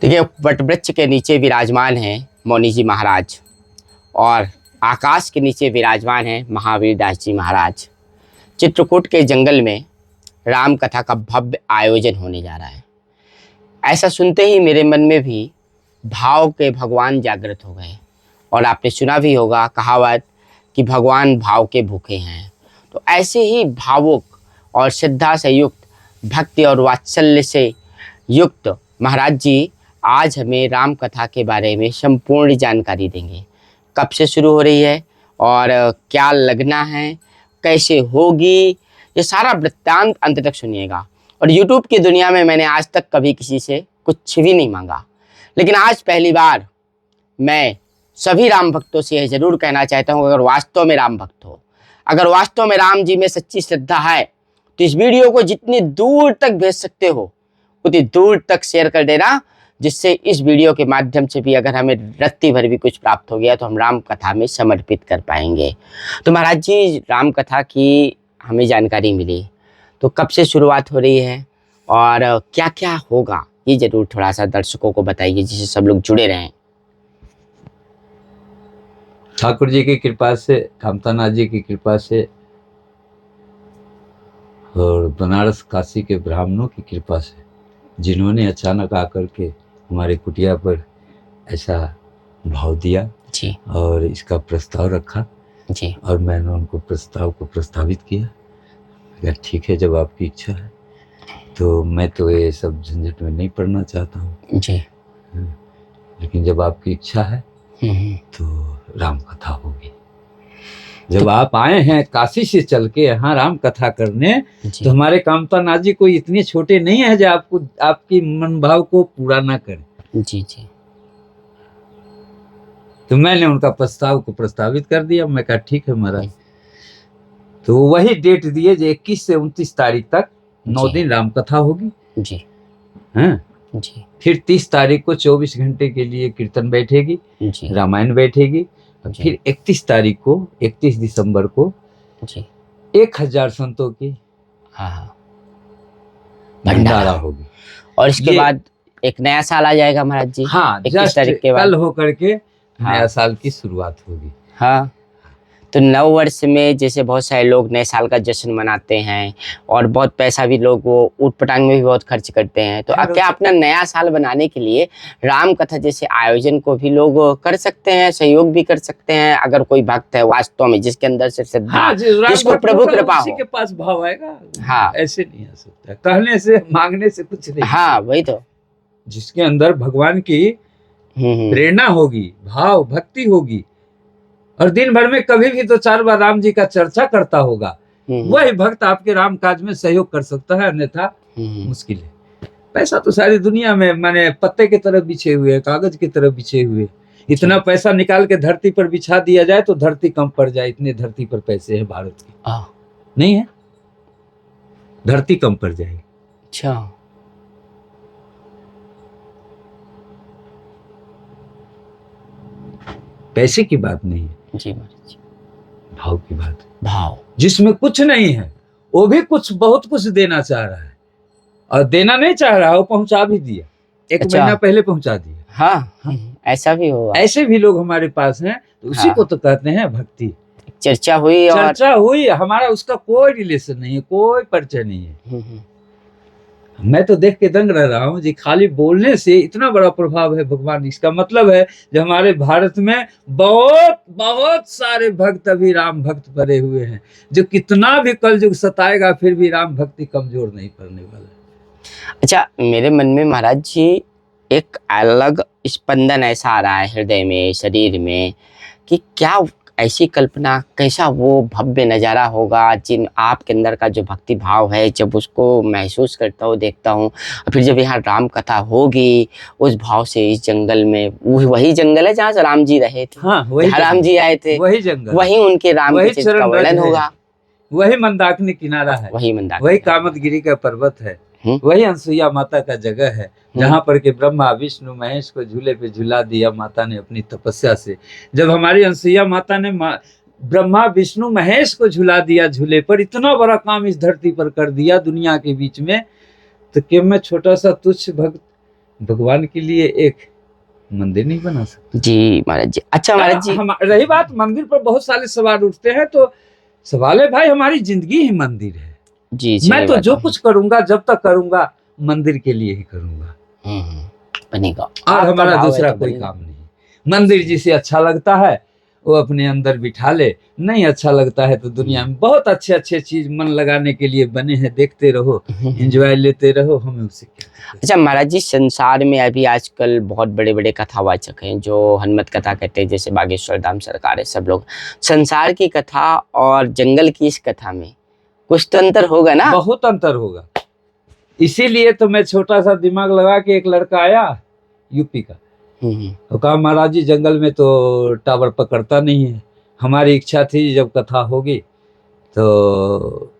देखिए, वटवृक्ष के नीचे विराजमान हैं मौनी जी महाराज और आकाश के नीचे विराजमान हैं महावीर दास जी महाराज। चित्रकूट के जंगल में राम कथा का भव्य आयोजन होने जा रहा है। ऐसा सुनते ही मेरे मन में भी भाव के भगवान जागृत हो गए। और आपने सुना भी होगा कहावत कि भगवान भाव के भूखे हैं। तो ऐसे ही भावुक और श्रद्धा से युक्त, भक्ति और वात्सल्य से युक्त महाराज जी आज हमें राम कथा के बारे में संपूर्ण जानकारी देंगे। कब से शुरू हो रही है और क्या लगना है, कैसे होगी, ये सारा वृत्तांत अंत तक सुनिएगा। और YouTube की दुनिया में मैंने आज तक कभी किसी से कुछ भी नहीं मांगा, लेकिन आज पहली बार मैं सभी राम भक्तों से यह जरूर कहना चाहता हूँ, अगर वास्तव में राम भक्त हो, अगर वास्तव में राम जी में सच्ची श्रद्धा है, तो इस वीडियो को जितनी दूर तक भेज सकते हो उतनी दूर तक शेयर कर देना, जिससे इस वीडियो के माध्यम से भी अगर हमें रत्ती भर भी कुछ प्राप्त हो गया तो हम राम कथा में समर्पित कर पाएंगे। तो महाराज जी, राम कथा की हमें जानकारी मिली, तो कब से शुरुआत हो रही है और क्या क्या होगा, ये जरूर थोड़ा सा दर्शकों को बताइए, जिससे सब लोग जुड़े रहें। ठाकुर जी की कृपा से, कामतानाथ जी की कृपा से और बनारस काशी के ब्राह्मणों की कृपा से, जिन्होंने अचानक आकर के हमारे कुटिया पर ऐसा भाव दिया जी और इसका प्रस्ताव रखा जी, और मैंने उनको प्रस्ताव को प्रस्तावित किया। अगर ठीक है, जब आपकी इच्छा है, तो मैं तो ये सब झंझट में नहीं पड़ना चाहता हूँ जी, लेकिन जब आपकी इच्छा है तो राम कथा होगी। जब तो आप आए हैं काशी से चल के यहाँ राम कथा करने, तो हमारे कामतानाथ जी कोई इतने छोटे नहीं है जो आपको आपकी मन भाव को पूरा ना करें। जी जी, तो मैंने उनका प्रस्ताव को प्रस्तावित कर दिया। मैं कहा ठीक है महाराज। तो वही डेट दिए जो 21 से 29 तारीख तक 9 दिन राम कथा होगी जी हैं। जी फिर 30 तारीख को 24 घंटे के लिए कीर्तन बैठेगी, रामायण बैठेगी। फिर 31 तारीख को, 31 दिसंबर को जी 1000 संतों की भंडारा होगी। और इसके बाद एक नया साल आ जाएगा महाराज जी। हाँ, 31 तारीख के बाद कल होकर के नया साल की शुरुआत होगी। हाँ, तो नव वर्ष में जैसे बहुत सारे लोग नए साल का जश्न मनाते हैं और बहुत पैसा भी लोग वो ऊट पटांग में भी बहुत खर्च करते हैं, तो क्या अपना नया साल बनाने के लिए राम कथा जैसे आयोजन को भी लोग कर सकते हैं, सहयोग भी कर सकते हैं? अगर कोई भक्त है वास्तव में जिसके अंदर से श्रद्धा, जिसको प्रभु कृपा हो, के पास भाव आएगा। हाँ, ऐसे नहीं आ सकता, कहने से मांगने से कुछ नहीं। हाँ वही तो, जिसके अंदर भगवान की प्रेरणा होगी, भाव भक्ति होगी और दिन भर में कभी भी तो 4 बार राम जी का चर्चा करता होगा, वही भक्त आपके राम काज में सहयोग कर सकता है, अन्यथा मुश्किल है। पैसा तो सारी दुनिया में माने पत्ते की तरह बिछे हुए, कागज की तरह बिछे हुए। इतना पैसा निकाल के धरती पर बिछा दिया जाए तो धरती कम पड़ जाए। इतने धरती पर पैसे है भारत के, नहीं है, धरती कम पड़ जाएगी। अच्छा, पैसे की बात नहीं है जी महाराज, भाव की बात है। भाव जिसमें कुछ नहीं है वो भी कुछ, बहुत कुछ देना चाह रहा है, और देना नहीं चाह रहा वो पहुंचा भी दिया। एक महीना पहले पहुंचा दिया। हाँ, ऐसा भी होगा। ऐसे भी लोग हमारे पास हैं, तो उसी को तो कहते हैं भक्ति। चर्चा हुई, चर्चा हुई, हमारा उसका कोई रिलेशन नहीं है, कोई परिचय नहीं है। मैं तो देख के दंग रह रहा हूँ जी, खाली बोलने से इतना बड़ा प्रभाव है भगवान। इसका मतलब है जो हमारे भारत में बहुत बहुत सारे भक्त अभी राम भक्त भरे हुए हैं, जो कितना भी कलयुग सताएगा फिर भी राम भक्ति कमजोर नहीं पड़ने वाला। अच्छा, मेरे मन में महाराज जी एक अलग स्पंदन ऐसा आ रहा है हृदय में, शरीर में, कि क्या ऐसी कल्पना, कैसा वो भव्य नज़ारा होगा जिन आपके अंदर का जो भक्ति भाव है, जब उसको महसूस करता हूँ, देखता हूँ, और फिर जब यहाँ राम कथा होगी उस भाव से इस जंगल में, वही जंगल है जहाँ से राम जी रहे थे। हाँ, वही राम जी आए थे, वही जंगल, वही उनके राम के चित्र का वर्णन होगा, वही मंदाकिनी किनारा है, वही कामतगिरी का पर्वत है, वही अनसुईया माता का जगह है, जहाँ पर के ब्रह्मा विष्णु महेश को झूले पे झूला दिया माता ने अपनी तपस्या से। जब हमारी अनसुईया माता ने ब्रह्मा विष्णु महेश को झूला दिया झूले पर, इतना बड़ा काम इस धरती पर कर दिया दुनिया के बीच में, तो क्यों मैं छोटा सा तुच्छ भक्त भगवान के लिए एक मंदिर नहीं बना सकते? जी महाराज जी। अच्छा महाराज जी, रही बात मंदिर पर, बहुत सारे सवाल उठते हैं, तो सवाल है भाई, हमारी जिंदगी ही मंदिर है। जी मैं तो बात जो है। कुछ करूंगा, जब तक करूंगा, मंदिर के लिए ही करूंगा, बनेगा। और आपका हमारा भाव है दूसरा तो कोई बनेगा। काम नहीं। मंदिर जिसे अच्छा लगता है वो अपने अंदर बिठा ले, नहीं अच्छा लगता है तो दुनिया में बहुत अच्छे अच्छे चीज मन लगाने के लिए बने हैं, देखते रहो, एंजॉय लेते रहो, हमें उससे क्या दिक्कत। अच्छा महाराज जी, संसार में अभी आजकल बहुत बड़े बड़े कथावाचक हैं जो हनुमत कथा कहते हैं, जैसे बागेश्वर धाम सरकार है, सब लोग। संसार की कथा और जंगल की इस कथा में कुछ तो अंतर होगा ना? बहुत अंतर होगा। इसीलिए तो मैं छोटा सा दिमाग लगा के, एक लड़का आया यूपी का, तो कहा महाराज जी जंगल में तो टावर पकड़ता नहीं है, हमारी इच्छा थी जब कथा होगी तो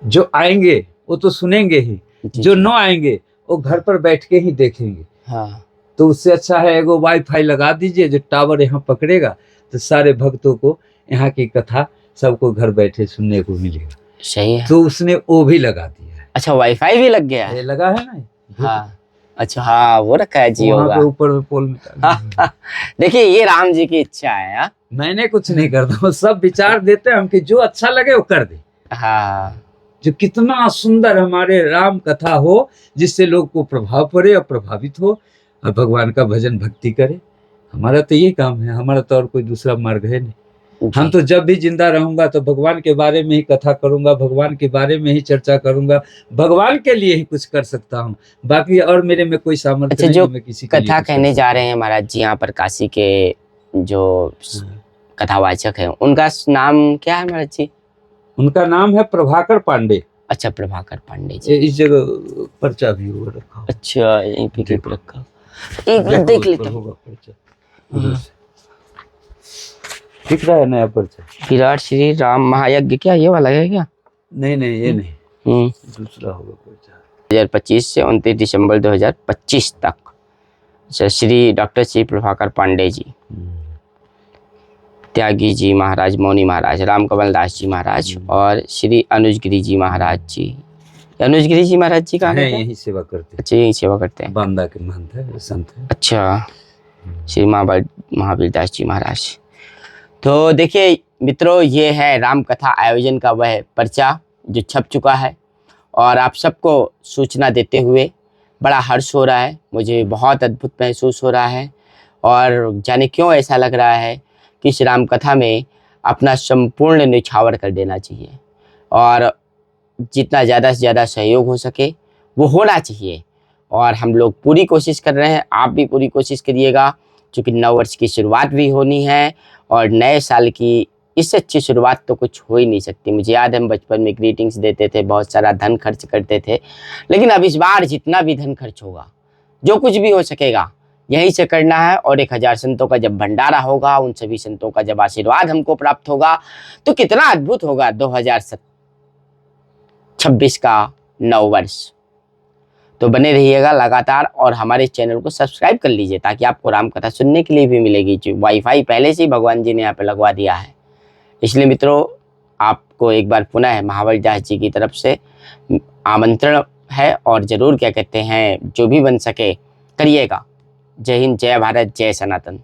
जो आएंगे वो तो सुनेंगे ही, जो न आएंगे वो घर पर बैठ के ही देखेंगे। हाँ। तो उससे अच्छा है एगो वाईफाई लगा दीजिए, जो टावर यहाँ पकड़ेगा, तो सारे भक्तों को यहाँ की कथा सबको घर बैठे सुनने को मिलेगा। सही है। तो उसने वो भी लगा दिया। अच्छा, वाईफाई भी लग गया है? ये लगा है ना। हाँ। अच्छा, हाँ वो रखा है जी, वहाँ होगा। पे ऊपर में पोल में। देखिए, ये राम जी की इच्छा है। हाँ? मैंने कुछ नहीं करता हूँ, सब विचार देते हैं हम कि जो अच्छा लगे वो कर दे। हाँ। जो कितना सुंदर हमारे राम कथा हो, जिससे लोग को प्रभाव पड़े और प्रभावित हो और भगवान का भजन भक्ति करे। हमारा तो ये काम है, हमारा तो और कोई दूसरा मार्ग है नहीं। हम तो जब भी जिंदा रहूंगा तो भगवान के बारे में ही कथा करूंगा, भगवान के बारे में ही चर्चा करूंगा, भगवान के लिए ही कुछ कर सकता हूँ, बाकी और मेरे में कोई सामर्थ्य अच्छा, नहीं जो है मैं किसी के लिए कथा कुछ कहने कर जा रहे हैं महाराज जी यहाँ पर, काशी के जो कथावाचक हैं, उनका नाम क्या है महाराज जी? उनका नाम है प्रभाकर पांडे। अच्छा, प्रभाकर पांडे जी। इस जगह पर्चा भी हुआ रखा। अच्छा, यहीं पे क्लिप रखा, एक मिनट देख लेता हूँ। दिख रहा है नया पर्चा? विराट श्री राम महायज्ञ, क्या ये वाला है क्या? नहीं नहीं, ये नहीं, दूसरा होगा पर्चा। 2025 से 29 दिसंबर 2025 तक। अच्छा, श्री डॉक्टर श्री प्रभाकर पांडे जी, त्यागी जी महाराज, मौनी महाराज, राम कमल दास जी महाराज और श्री अनुजगिरी जी महाराज जी। अनुजगिरी जी महाराज जी कहाँ हैं? यही सेवा करते हैं। अच्छा, यही सेवा करते हैं, बांदा के महंत है, संत है। अच्छा, श्री महावीर दास जी महाराज। तो देखिए मित्रों, ये है राम कथा आयोजन का वह पर्चा जो छप चुका है, और आप सबको सूचना देते हुए बड़ा हर्ष हो रहा है, मुझे बहुत अद्भुत महसूस हो रहा है। और जाने क्यों ऐसा लग रहा है कि इस राम कथा में अपना संपूर्ण न्यौछावर कर देना चाहिए, और जितना ज़्यादा से ज़्यादा सहयोग हो सके वो होना चाहिए। और हम लोग पूरी कोशिश कर रहे हैं, आप भी पूरी कोशिश करिएगा, क्योंकि नव वर्ष की शुरुआत भी होनी है, और नए साल की इससे अच्छी शुरुआत तो कुछ हो ही नहीं सकती। मुझे याद है हम बचपन में ग्रीटिंग्स देते थे, बहुत सारा धन खर्च करते थे, लेकिन अब इस बार जितना भी धन खर्च होगा, जो कुछ भी हो सकेगा, यहीं से करना है। और 1000 संतों का जब भंडारा होगा, उन सभी संतों का जब आशीर्वाद हमको प्राप्त होगा, तो कितना अद्भुत होगा 2026 का नव वर्ष। तो बने रहिएगा लगातार, और हमारे चैनल को सब्सक्राइब कर लीजिए, ताकि आपको राम कथा सुनने के लिए भी मिलेगी। जो वाईफाई पहले से ही भगवान जी ने यहाँ पे लगवा दिया है। इसलिए मित्रों, आपको एक बार पुनः महावीर दास जी की तरफ से आमंत्रण है, और ज़रूर क्या कहते हैं, जो भी बन सके करिएगा। जय हिंद, जय भारत, जय सनातन।